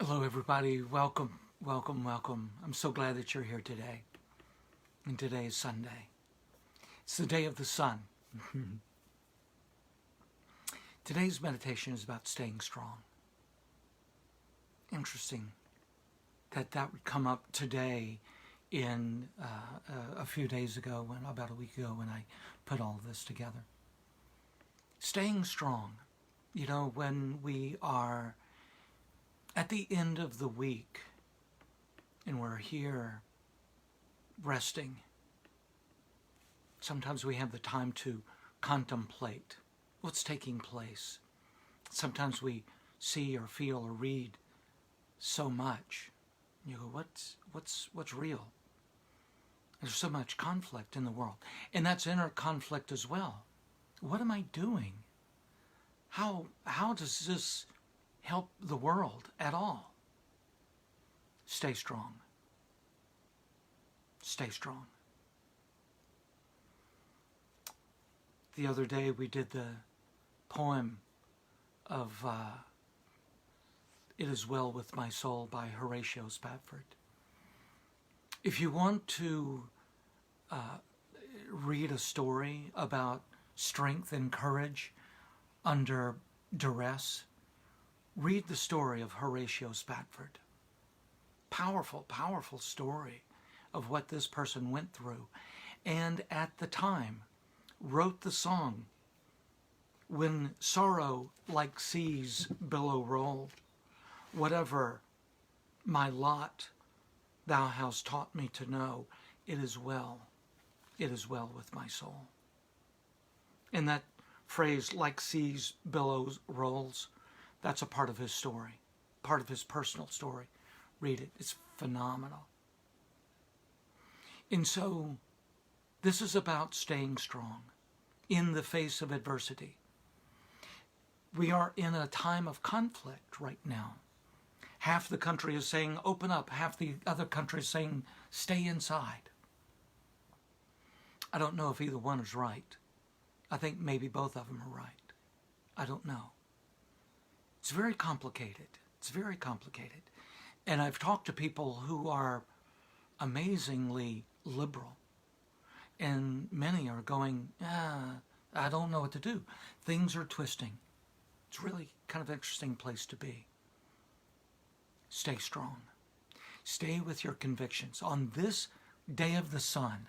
Hello everybody, welcome, welcome, welcome. I'm so glad that you're here today. And today is Sunday. It's the day of the sun. Today's meditation is about staying strong. Interesting that that would come up today in a few days ago, about a week ago when I put all of this together. Staying strong. You know, when we are at the end of the week, and we're here resting, sometimes we have the time to contemplate what's taking place. Sometimes we see or feel or read so much. You go, what's real? There's so much conflict in the world, and that's inner conflict as well. What am I doing? How does this help the world at all? Stay strong. Stay strong. The other day we did the poem of It Is Well With My Soul by Horatio Spafford. If you want to read a story about strength and courage under duress, read the story of Horatio Spafford. Powerful, powerful story of what this person went through. And at the time, wrote the song, "When sorrow like seas billow roll, whatever my lot thou hast taught me to know, it is well with my soul." And that phrase, like seas billows rolls, that's a part of his story, part of his personal story. Read it. It's phenomenal. And so this is about staying strong in the face of adversity. We are in a time of conflict right now. Half the country is saying, open up. Half the other country is saying, stay inside. I don't know if either one is right. I think maybe both of them are right. I don't know. It's very complicated. It's very complicated. And I've talked to people who are amazingly liberal. And many are going, I don't know what to do. Things are twisting. It's really kind of an interesting place to be. Stay strong. Stay with your convictions. On this day of the sun,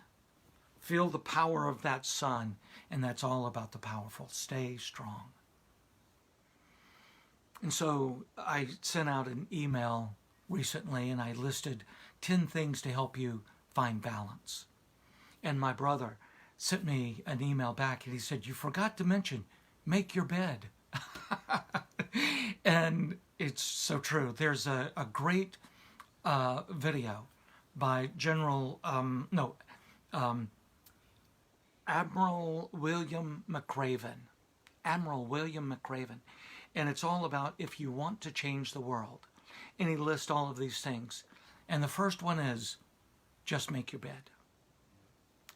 feel the power of that sun, and that's all about the powerful. Stay strong. And so I sent out an email recently, and I listed 10 things to help you find balance. And my brother sent me an email back, and he said, you forgot to mention, make your bed. And it's so true. There's a great video by Admiral William McRaven. Admiral William McRaven. And it's all about if you want to change the world. And he lists all of these things. And the first one is, just make your bed.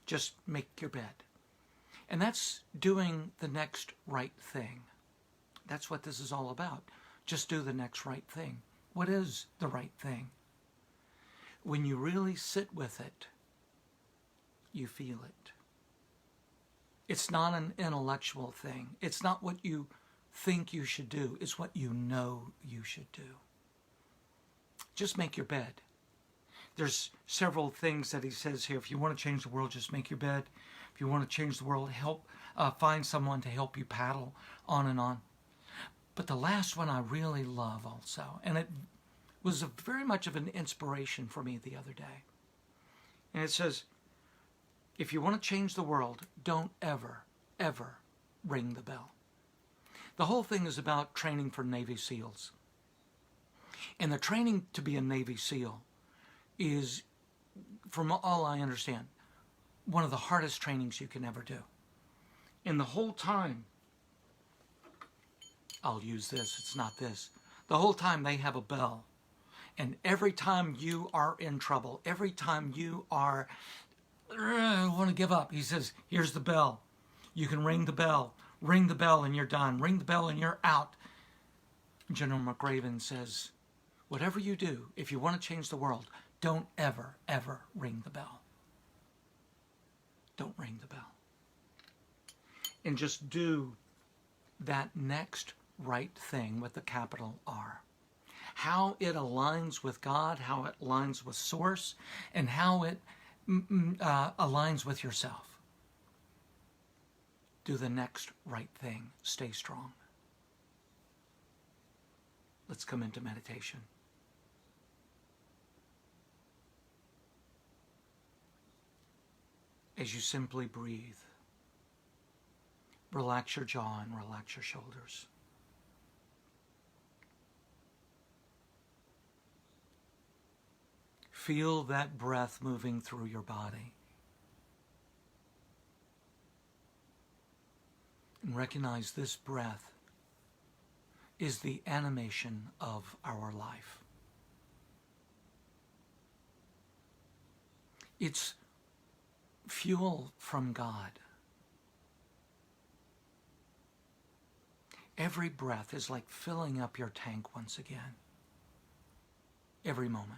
Just make your bed. And that's doing the next right thing. That's what this is all about. Just do the next right thing. What is the right thing? When you really sit with it, you feel it. It's not an intellectual thing. It's not what you think you should do. It's what you know you should do. Just make your bed. There's several things that he says here. If you want to change the world, just make your bed. If you want to change the world, find someone to help you paddle, on and on. But the last one I really love also, and it was very much of an inspiration for me the other day. And it says, if you want to change the world, don't ever, ever ring the bell. The whole thing is about training for Navy SEALs. And the training to be a Navy SEAL is, from all I understand, one of the hardest trainings you can ever do. And the whole time, I'll use this, it's not this. The whole time they have a bell. And every time you are in trouble, every time you are, want to give up, he says, here's the bell. You can ring the bell. Ring the bell and you're done. Ring the bell and you're out. General McRaven says, Whatever you do, if you want to change the world, don't ever, ever ring the bell. Don't ring the bell. And just do that next right thing with the capital R. How it aligns with God, how it aligns with Source, and how it aligns with yourself. Do the next right thing. Stay strong. Let's come into meditation. As you simply breathe, relax your jaw and relax your shoulders. Feel that breath moving through your body. And recognize this breath is the animation of our life. It's fuel from God. Every breath is like filling up your tank once again. Every moment.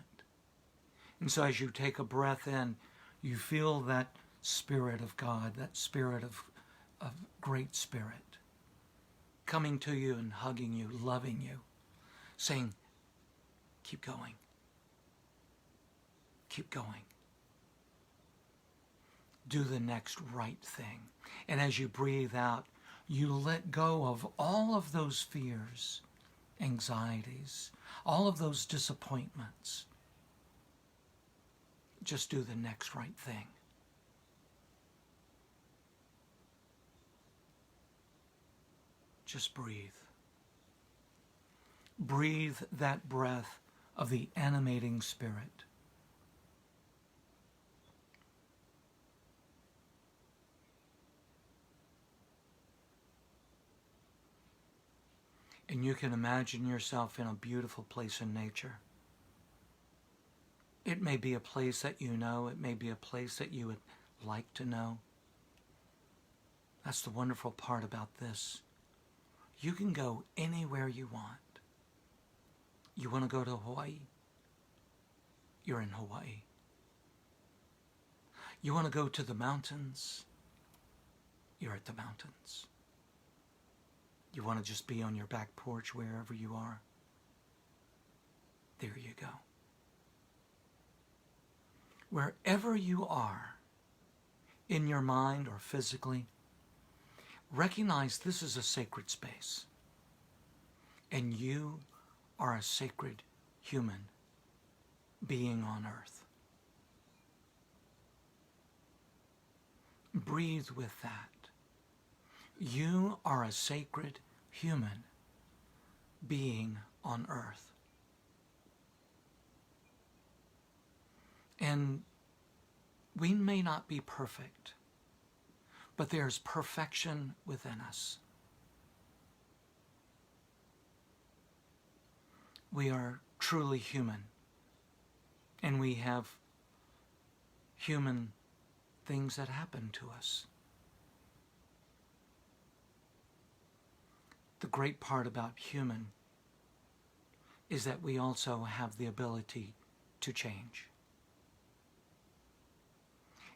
And so as you take a breath in, you feel that Spirit of God, that Spirit of great Spirit, coming to you and hugging you, loving you, saying, keep going. Keep going. Do the next right thing. And as you breathe out, you let go of all of those fears, anxieties, all of those disappointments. Just do the next right thing. Just breathe. Breathe that breath of the animating Spirit. And you can imagine yourself in a beautiful place in nature. It may be a place that you know. It may be a place that you would like to know. That's the wonderful part about this. You can go anywhere you want. You want to go to Hawaii? You're in Hawaii. You want to go to the mountains? You're at the mountains. You want to just be on your back porch wherever you are? There you go. Wherever you are, in your mind or physically, recognize this is a sacred space. And you are a sacred human being on earth. Breathe with that. You are a sacred human being on earth. And we may not be perfect, but there's perfection within us. We are truly human, and we have human things that happen to us. The great part about human is that we also have the ability to change.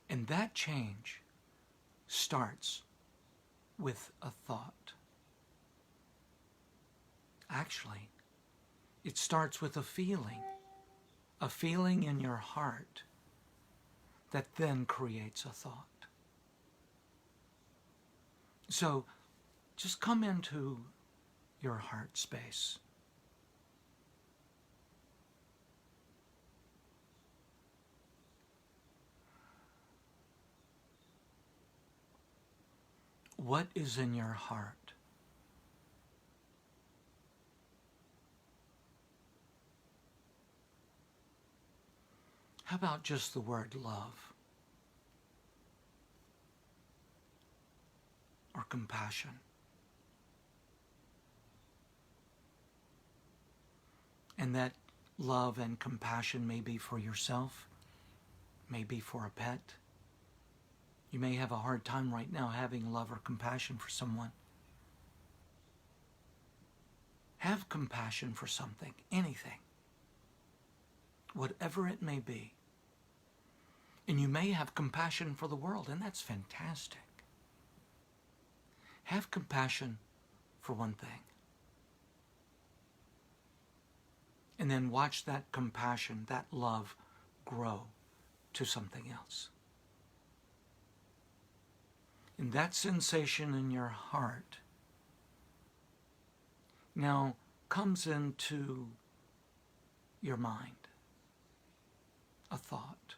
And that change starts with a thought. Actually, it starts with a feeling in your heart that then creates a thought. So just come into your heart space. What is in your heart? How about just the word love or compassion? And that love and compassion may be for yourself, may be for a pet. You may have a hard time right now having love or compassion for someone. Have compassion for something, anything. whatever it may be. And you may have compassion for the world, and that's fantastic. Have compassion for one thing. And then watch that compassion, that love, grow to something else. And that sensation in your heart now comes into your mind, a thought.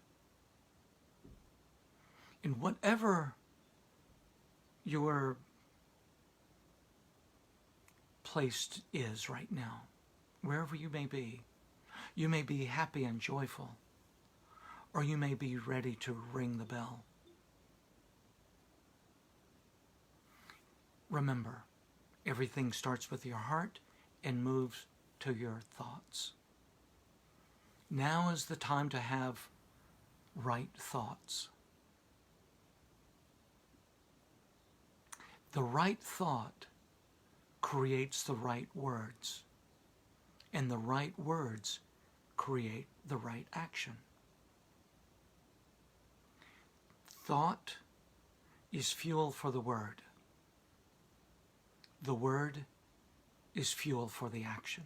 And whatever your place is right now, wherever you may be happy and joyful, or you may be ready to ring the bell. Remember, everything starts with your heart and moves to your thoughts. Now is the time to have right thoughts. The right thought creates the right words, and the right words create the right action. Thought is fuel for the word. The word is fuel for the action.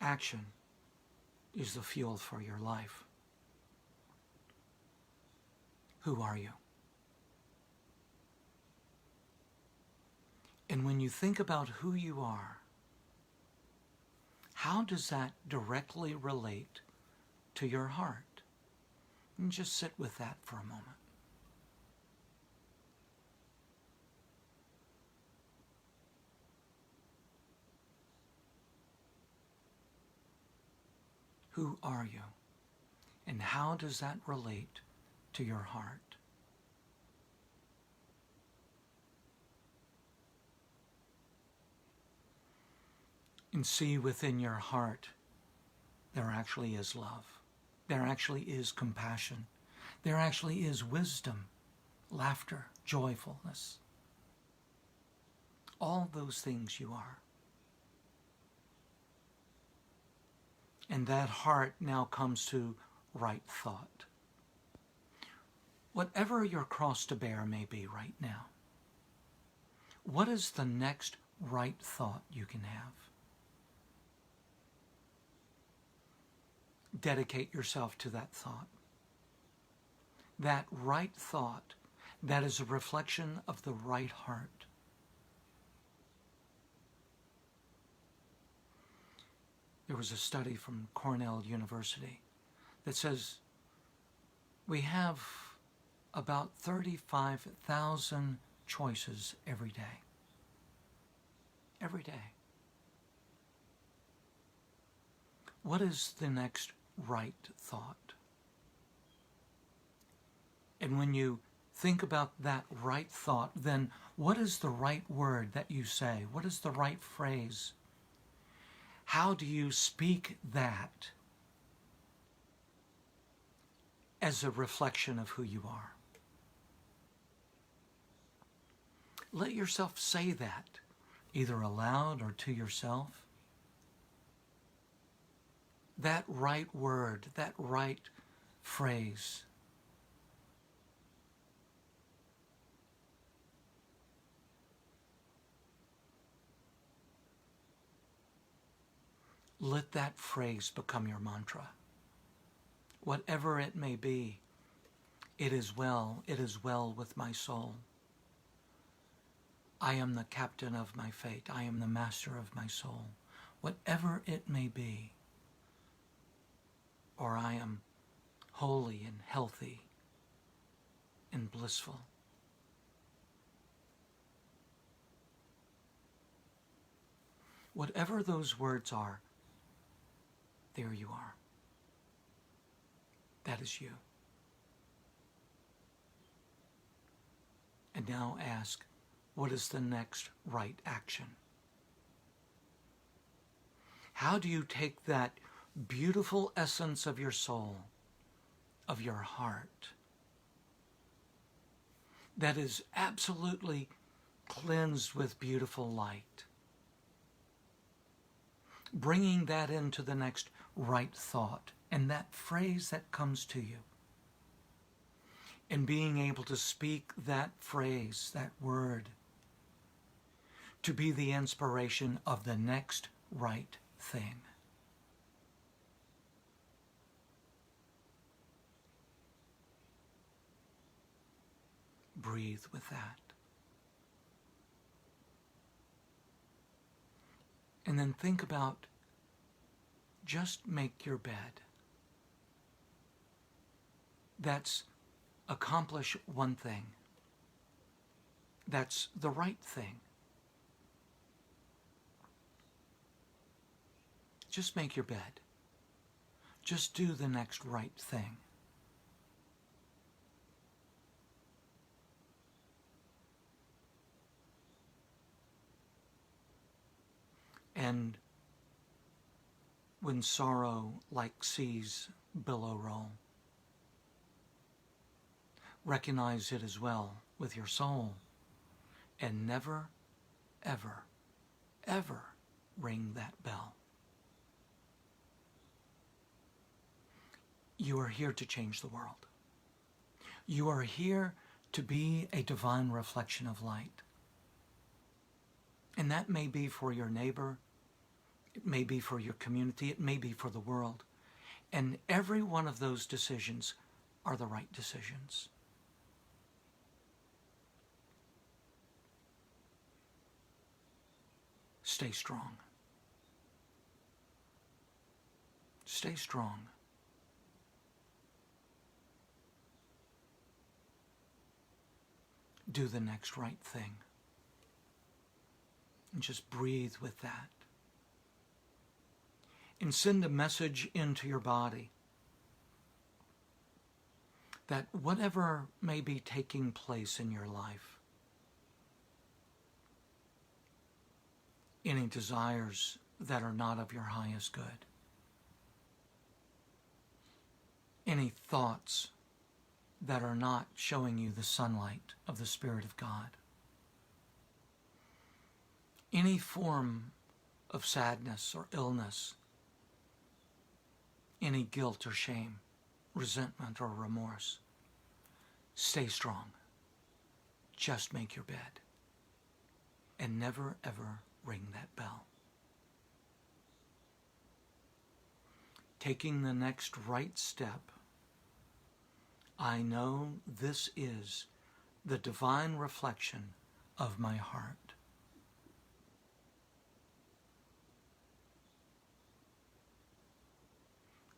Action is the fuel for your life. Who are you? And when you think about who you are, how does that directly relate to your heart? And just sit with that for a moment. Who are you? And how does that relate to your heart? And see within your heart, there actually is love. There actually is compassion. There actually is wisdom, laughter, joyfulness. All those things you are. And that heart now comes to right thought. Whatever your cross to bear may be right now, what is the next right thought you can have? Dedicate yourself to that thought. That right thought, that is a reflection of the right heart. There was a study from Cornell University that says we have about 35,000 choices every day. Every day. What is the next right thought? And when you think about that right thought, then what is the right word that you say? What is the right phrase? How do you speak that as a reflection of who you are? Let yourself say that, either aloud or to yourself. That right word, that right phrase. Let that phrase become your mantra. Whatever it may be, it is well with my soul. I am the captain of my fate. I am the master of my soul. Whatever it may be, or I am holy and healthy and blissful. Whatever those words are, there you are. That is you. And now ask, what is the next right action? How do you take that beautiful essence of your soul, of your heart, that is absolutely cleansed with beautiful light, bringing that into the next right thought and that phrase that comes to you. And being able to speak that phrase, that word, to be the inspiration of the next right thing. Breathe with that. And then think about, just make your bed. That's accomplish one thing. That's the right thing. Just make your bed. Just do the next right thing. And when sorrow like seas billow roll, recognize it as well with your soul, and never, ever, ever ring that bell. You are here to change the world. You are here to be a divine reflection of light. And that may be for your neighbor, it may be for your community, it may be for the world. And every one of those decisions are the right decisions. Stay strong. Stay strong. Do the next right thing. And just breathe with that. And send a message into your body that whatever may be taking place in your life, any desires that are not of your highest good, any thoughts that are not showing you the sunlight of the Spirit of God, any form of sadness or illness, any guilt or shame, resentment or remorse, stay strong. Just make your bed and never ever ring that bell. Taking the next right step, I know this is the divine reflection of my heart.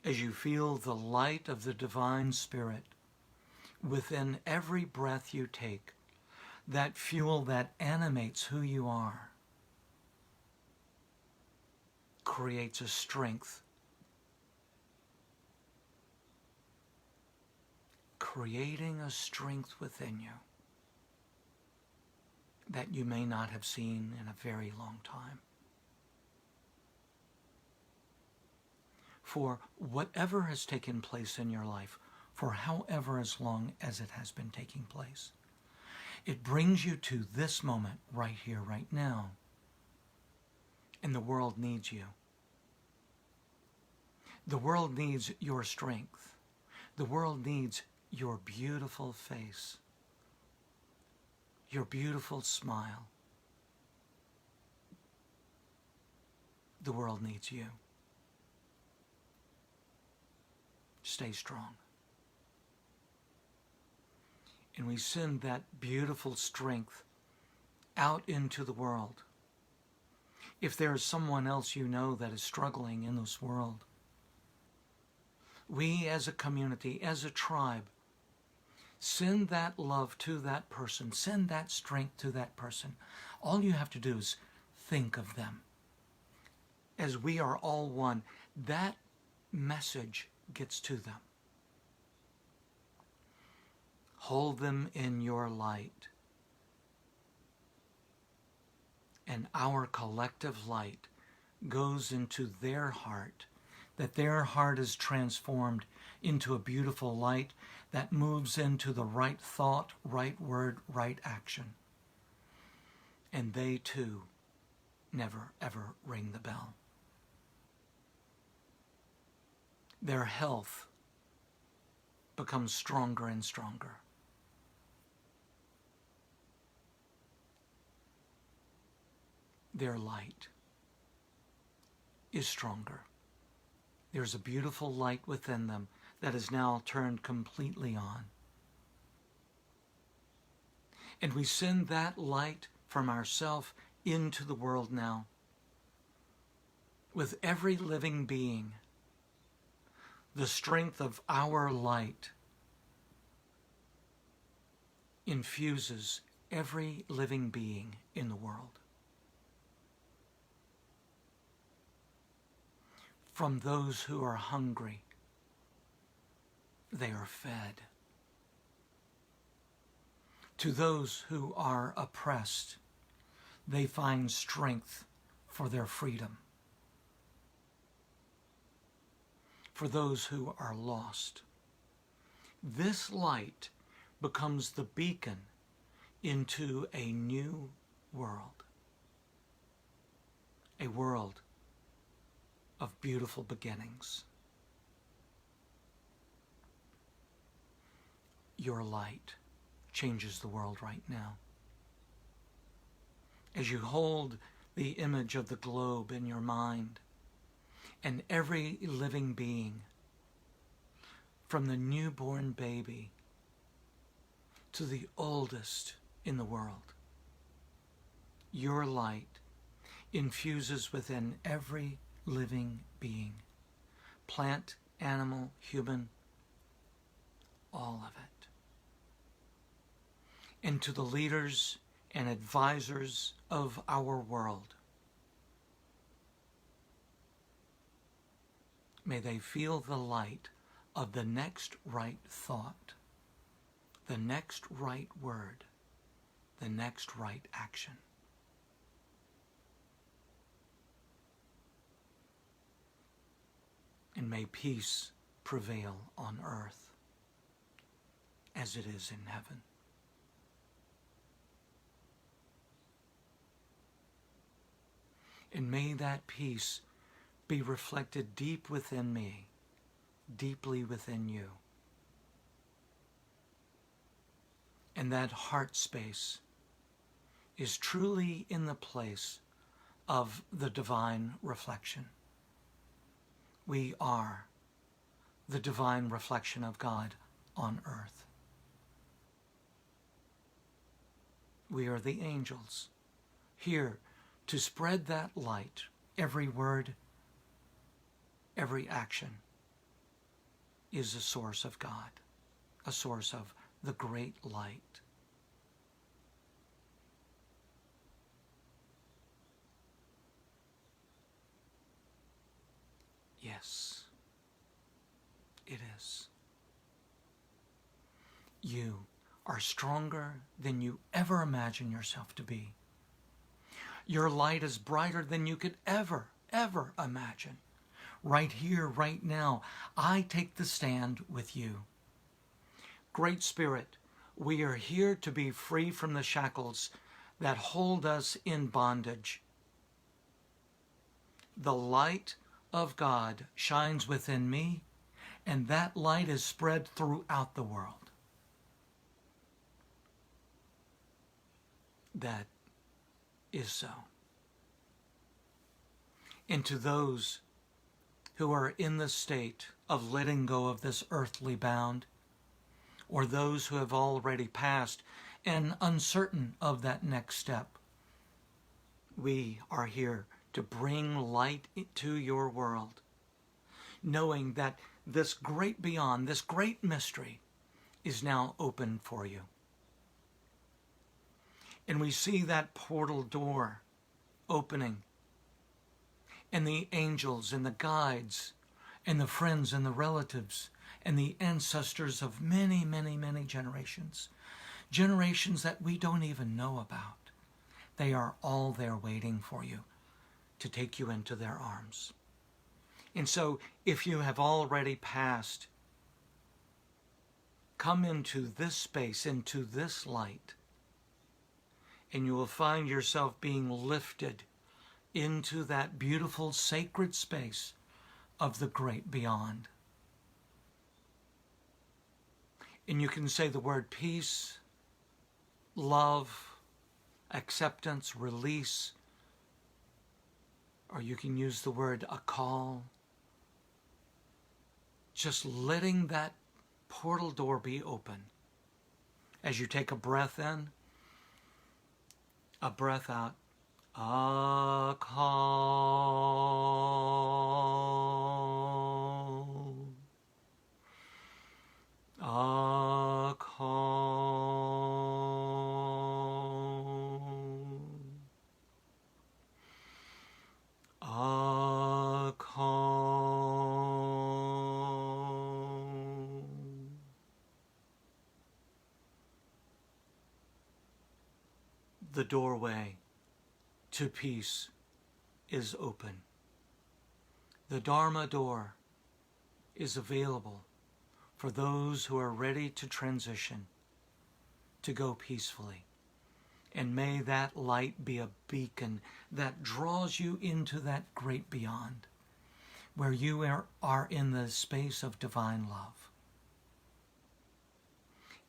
As you feel the light of the divine Spirit within every breath you take, that fuel that animates who you are, creates a strength, creating a strength within you that you may not have seen in a very long time. For whatever has taken place in your life, for however as long as it has been taking place, it brings you to this moment right here, right now. And the world needs you. The world needs your strength. The world needs your beautiful face, your beautiful smile. The world needs you. Stay strong. And we send that beautiful strength out into the world. If there is someone else you know that is struggling in this world, we as a community, as a tribe, send that love to that person, send that strength to that person. All you have to do is think of them. As we are all one, that message gets to them. Hold them in your light. And our collective light goes into their heart, that their heart is transformed into a beautiful light that moves into the right thought, right word, right action. And they too never ever ring the bell. their health becomes stronger and stronger. Their light is stronger. There's a beautiful light within them that is now turned completely on. And we send that light from ourself into the world now. With every living being, the strength of our light infuses every living being in the world. From those who are hungry, they are fed. To those who are oppressed, they find strength for their freedom. For those who are lost, this light becomes the beacon into a new world. A world of beautiful beginnings. Your light changes the world right now. As you hold the image of the globe in your mind, and every living being, from the newborn baby to the oldest in the world, your light infuses within every living being, plant, animal, human, all of it. And to the leaders and advisors of our world, may they feel the light of the next right thought, the next right word, the next right action. And may peace prevail on earth as it is in heaven. And may that peace be reflected deep within me, deeply within you. And that heart space is truly in the place of the divine reflection. We are the divine reflection of God on earth. We are the angels, here to spread that light. Every word, every action is a source of God, a source of the great light. Yes, it is. You are stronger than you ever imagine yourself to be. Your light is brighter than you could ever imagine. Right here, right now, I take the stand with you. Great Spirit, we are here to be free from the shackles that hold us in bondage. The light of God shines within me, and that light is spread throughout the world. That is so. And to those who are in the state of letting go of this earthly bound, or those who have already passed and uncertain of that next step, we are here to bring light to your world, knowing that this great beyond, this great mystery is now open for you. And we see that portal door opening, and the angels and the guides and the friends and the relatives and the ancestors of many, many, many generations, generations that we don't even know about. They are all there waiting for you to take you into their arms. And so if you have already passed, come into this space, into this light, and you will find yourself being lifted into that beautiful sacred space of the great beyond. And you can say the word peace, love, acceptance, release, or you can use the word a call. Just letting that portal door be open. As you take a breath in, a breath out, a call, a call, a call. The doorway to peace is open. The Dharma door is available for those who are ready to transition, to go peacefully. And may that light be a beacon that draws you into that great beyond, where you are in the space of divine love.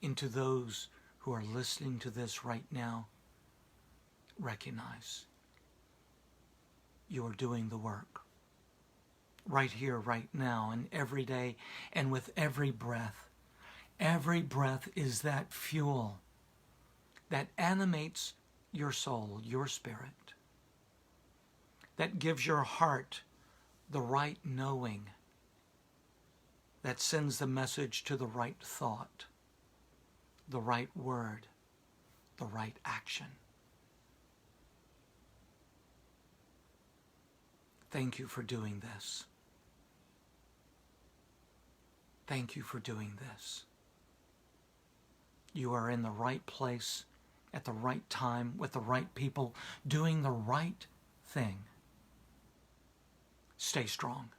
Into those who are listening to this right now, recognize you are doing the work right here, right now, and every day, and with every breath. Every breath is that fuel that animates your soul, your spirit, that gives your heart the right knowing, that sends the message to the right thought, the right word, the right action. Thank you for doing this. Thank you for doing this. You are in the right place at the right time with the right people doing the right thing. Stay strong.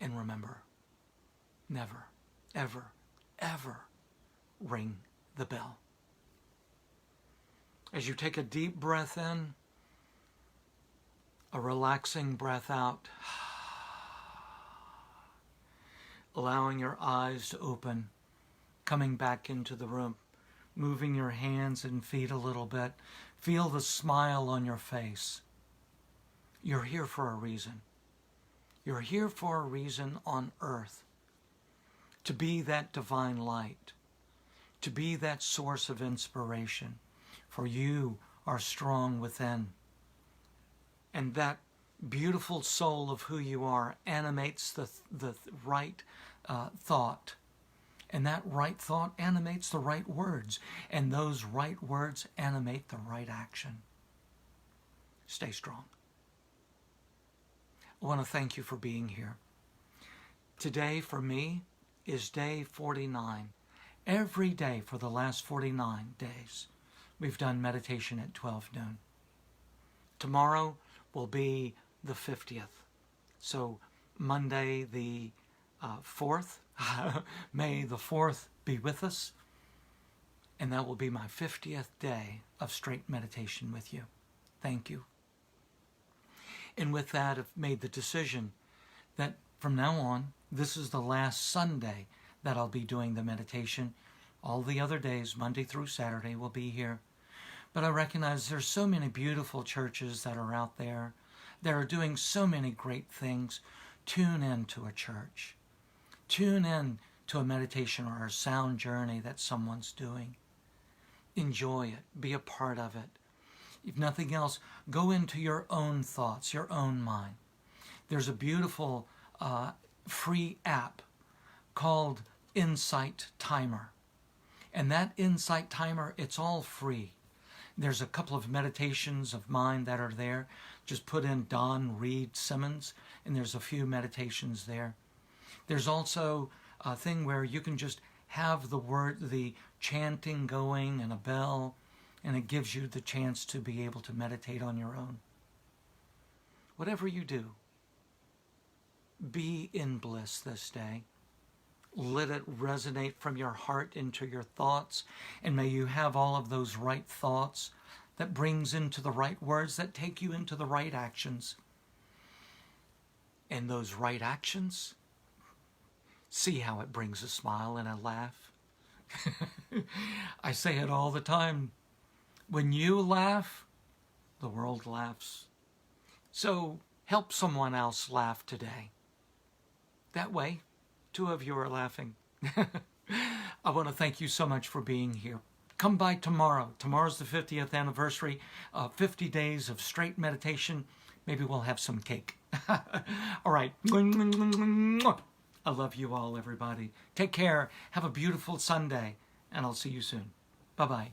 And remember, never, ever, ever ring the bell. As you take a deep breath in, a relaxing breath out, allowing your eyes to open, coming back into the room, moving your hands and feet a little bit. Feel the smile on your face. You're here for a reason. You're here for a reason on earth, to be that divine light, to be that source of inspiration, for you are strong within. And that beautiful soul of who you are animates the right thought. And that right thought animates the right words. And those right words animate the right action. Stay strong. I want to thank you for being here. Today, for me, is day 49. Every day for the last 49 days, we've done meditation at 12 noon. Tomorrow will be the 50th. So Monday the 4th, may the 4th be with us, and that will be my 50th day of straight meditation with you. Thank you. And with that, I've made the decision that from now on, this is the last Sunday that I'll be doing the meditation. All the other days, Monday through Saturday, will be here. But I recognize there's so many beautiful churches that are out there that are doing so many great things. Tune in to a church. Tune in to a meditation or a sound journey that someone's doing. Enjoy it. Be a part of it. If nothing else, go into your own thoughts, your own mind. There's a beautiful free app called Insight Timer. And that Insight Timer, it's all free. There's a couple of meditations of mine that are there. Just put in Don Reed Simmons, and there's a few meditations there. There's also a thing where you can just have the chanting going and a bell, and it gives you the chance to be able to meditate on your own. Whatever you do, be in bliss this day. Let it resonate from your heart into your thoughts, and may you have all of those right thoughts that brings into the right words that take you into the right actions. And those right actions See how it brings a smile and a laugh? I say it all the time. When you laugh, the world laughs. So help someone else laugh today. That way, two of you are laughing. I want to thank you so much for being here. Come by tomorrow. Tomorrow's the 50th anniversary, 50 days of straight meditation. Maybe we'll have some cake. All right. I love you all, everybody. Take care. Have a beautiful Sunday, and I'll see you soon. Bye-bye.